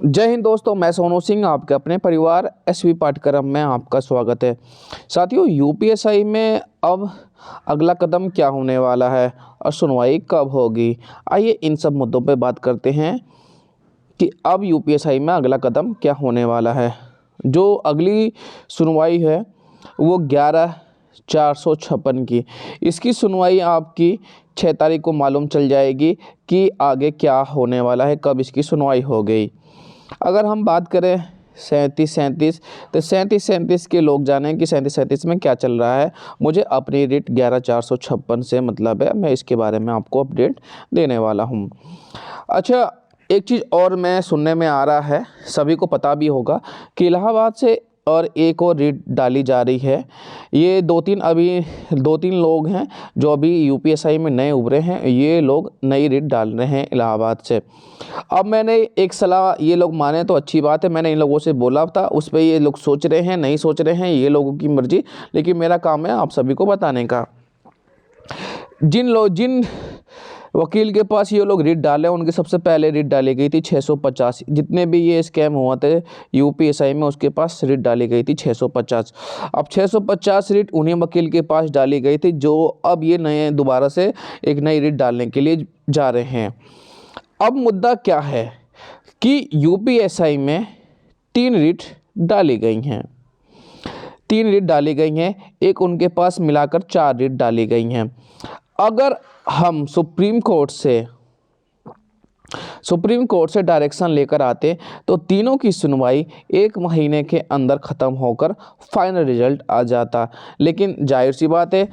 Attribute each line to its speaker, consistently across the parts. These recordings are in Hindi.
Speaker 1: जय हिंद दोस्तों, मैं सोनू सिंह आपके अपने परिवार एसवी पाठ्यक्रम में आपका स्वागत है। साथियों, यूपीएसआई में अब अगला कदम क्या होने वाला है और सुनवाई कब होगी, आइए इन सब मुद्दों पर बात करते हैं कि अब यूपीएसआई में अगला कदम क्या होने वाला है। जो अगली सुनवाई है वो 11/456 की, इसकी सुनवाई आपकी 6 तारीख को मालूम चल जाएगी कि आगे क्या होने वाला है, कब इसकी सुनवाई हो गई। अगर हम बात करें 37 तो 37 के लोग जानें कि 37 में क्या चल रहा है। मुझे अपनी रिट 11/456 से मतलब है, मैं इसके बारे में आपको अपडेट देने वाला हूँ। अच्छा, एक चीज़ और मैं सुनने में आ रहा है, सभी को पता भी होगा कि इलाहाबाद से और एक और रिट डाली जा रही है। ये दो तीन लोग हैं जो अभी यूपीएसआई में नए उभरे हैं, ये लोग नई रिट डाल रहे हैं इलाहाबाद से। अब मैंने एक सलाह, ये लोग माने तो अच्छी बात है, मैंने इन लोगों से बोला था, उस पर ये लोग सोच रहे हैं नहीं सोच रहे हैं, ये लोगों की मर्जी, लेकिन मेरा काम है आप सभी को बताने का। जिन वकील के पास ये लोग रिट डाले, उनकी सबसे पहले रिट डाली गई थी 650। जितने भी ये स्कैम हुआ थे यूपीएसआई में, उसके पास रिट डाली गई थी 650। अब 650 रिट उन्हीं वकील के पास डाली गई थी जो अब ये नए दोबारा से एक नई रिट डालने के लिए जा रहे हैं। अब मुद्दा क्या है कि यूपीएसआई में 3 रिट डाली गई हैं। 3 रिट डाली गई हैं, एक उनके पास मिलाकर 4 रिट डाली गई हैं। अगर हम सुप्रीम कोर्ट से डायरेक्शन लेकर आते तो तीनों की सुनवाई 1 महीने के अंदर ख़त्म होकर फाइनल रिजल्ट आ जाता। लेकिन जाहिर सी बात है,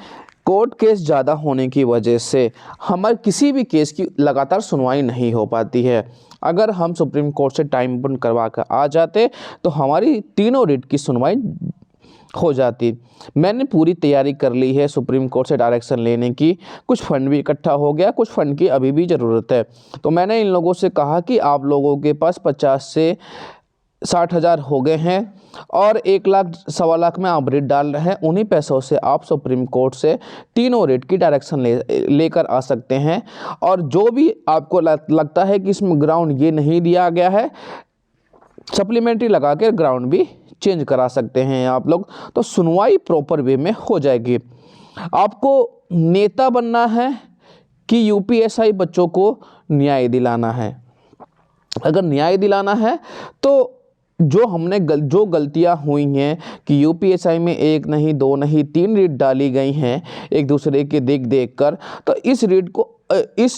Speaker 1: कोर्ट केस ज़्यादा होने की वजह से हमारे किसी भी केस की लगातार सुनवाई नहीं हो पाती है। अगर हम सुप्रीम कोर्ट से टाइम बंद करवा कर आ जाते तो हमारी तीनों रिट की सुनवाई हो जाती। मैंने पूरी तैयारी कर ली है सुप्रीम कोर्ट से डायरेक्शन लेने की। कुछ फंड भी इकट्ठा हो गया, कुछ फंड की अभी भी ज़रूरत है। तो मैंने इन लोगों से कहा कि आप लोगों के पास 50 से 60 हज़ार हो गए हैं और 1 लाख सवा लाख में आप रिट डाल रहे हैं, उन्हीं पैसों से आप सुप्रीम कोर्ट से तीनों रिट की डायरेक्शन लेकर आ सकते हैं। और जो भी आपको लगता है कि इसमें ग्राउंड ये नहीं दिया गया है, सप्लीमेंट्री लगा के ग्राउंड भी चेंज करा सकते हैं आप लोग, तो सुनवाई प्रॉपर वे में हो जाएगी। आपको नेता बनना है कि यूपीएसआई बच्चों को न्याय दिलाना है? अगर न्याय दिलाना है तो जो गलतियां हुई हैं कि यूपीएसआई में 1 नहीं 2 नहीं 3 रिट डाली गई हैं एक दूसरे के देख कर, तो इस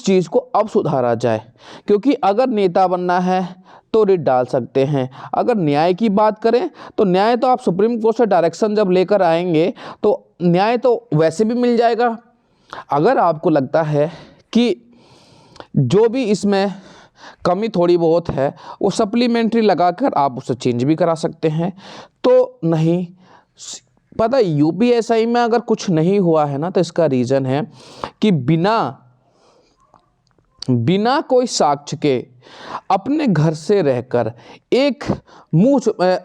Speaker 1: चीज़ को अब सुधारा जाए। क्योंकि अगर नेता बनना है तो रिट डाल सकते हैं। अगर न्याय की बात करें तो न्याय तो आप सुप्रीम कोर्ट से डायरेक्शन जब लेकर आएंगे तो न्याय तो वैसे भी मिल जाएगा। अगर आपको लगता है कि जो भी इसमें कमी थोड़ी बहुत है वो सप्लीमेंट्री लगाकर आप उसे चेंज भी करा सकते हैं। तो नहीं, पता है यूपीएसआई में अगर कुछ नहीं हुआ है ना, तो इसका रीज़न है कि बिना कोई साक्ष्य के अपने घर से रहकर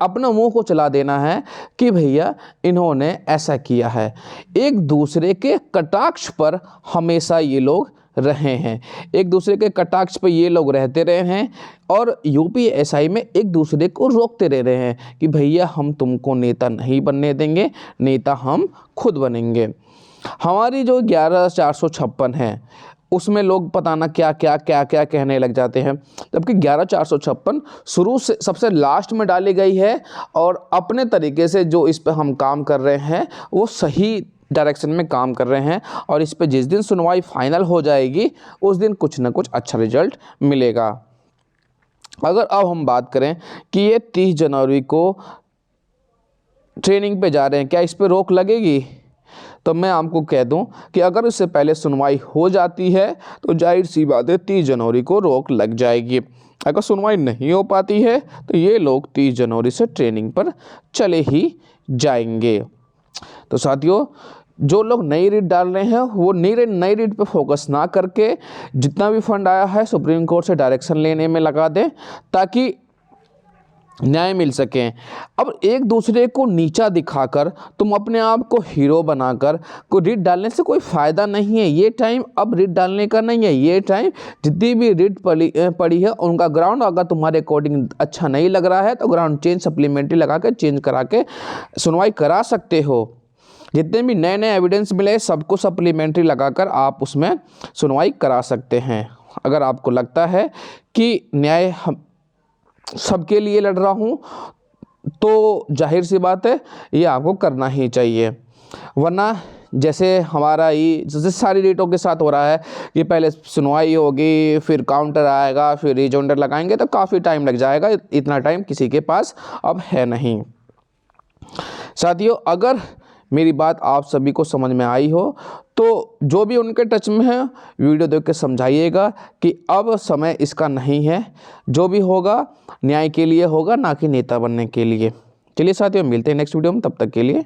Speaker 1: अपना मुंह को चला देना है कि भैया इन्होंने ऐसा किया है। एक दूसरे के कटाक्ष पर हमेशा ये लोग रहे हैं, एक दूसरे के कटाक्ष पर ये लोग रहते रहे हैं और यूपीएसआई में एक दूसरे को रोकते रह रहे हैं कि भैया हम तुमको नेता नहीं बनने देंगे, नेता हम खुद बनेंगे। हमारी जो 11/456 है उसमें लोग पता ना क्या कहने लग जाते हैं, जबकि 11/456 शुरू से सबसे लास्ट में डाली गई है और अपने तरीके से जो इस पर हम काम कर रहे हैं वो सही डायरेक्शन में काम कर रहे हैं। और इस पे जिस दिन सुनवाई फाइनल हो जाएगी उस दिन कुछ ना कुछ अच्छा रिजल्ट मिलेगा। अगर अब हम बात करें कि ये 30 जनवरी को ट्रेनिंग पे जा रहे हैं, क्या इस पे रोक लगेगी? तो मैं आपको कह दूं कि अगर इससे पहले सुनवाई हो जाती है तो जाहिर सी बात है 30 जनवरी को रोक लग जाएगी। अगर सुनवाई नहीं हो पाती है तो ये लोग 30 जनवरी से ट्रेनिंग पर चले ही जाएंगे। तो साथियों, जो लोग नई रिट डाल रहे हैं वो नई रिट पे फोकस ना करके जितना भी फंड आया है सुप्रीम कोर्ट से डायरेक्शन लेने में लगा दें, ताकि न्याय मिल सके। अब एक दूसरे को नीचा दिखाकर तुम अपने आप को हीरो बनाकर को रिट डालने से कोई फ़ायदा नहीं है। ये टाइम अब रिट डालने का नहीं है। ये टाइम जितनी भी रिट पड़ी है उनका ग्राउंड अगर तुम्हारे अकॉर्डिंग अच्छा नहीं लग रहा है तो ग्राउंड चेंज सप्लीमेंट्री लगा के चेंज करा के सुनवाई करा सकते हो। जितने भी नए नए एविडेंस मिले सबको सप्लीमेंट्री लगाकर आप उसमें सुनवाई करा सकते हैं। अगर आपको लगता है कि न्याय सबके लिए लड़ रहा हूँ तो जाहिर सी बात है ये आपको करना ही चाहिए। वरना जैसे हमारा ये जैसे सारी रेटों के साथ हो रहा है कि पहले सुनवाई होगी, फिर काउंटर आएगा, फिर रिजोंडर लगाएंगे तो काफ़ी टाइम लग जाएगा। इतना टाइम किसी के पास अब है नहीं। साथियों, अगर मेरी बात आप सभी को समझ में आई हो तो जो भी उनके टच में है वीडियो देख के समझाइएगा कि अब समय इसका नहीं है। जो भी होगा न्याय के लिए होगा, ना कि नेता बनने के लिए। चलिए साथियों, मिलते हैं नेक्स्ट वीडियो में, तब तक के लिए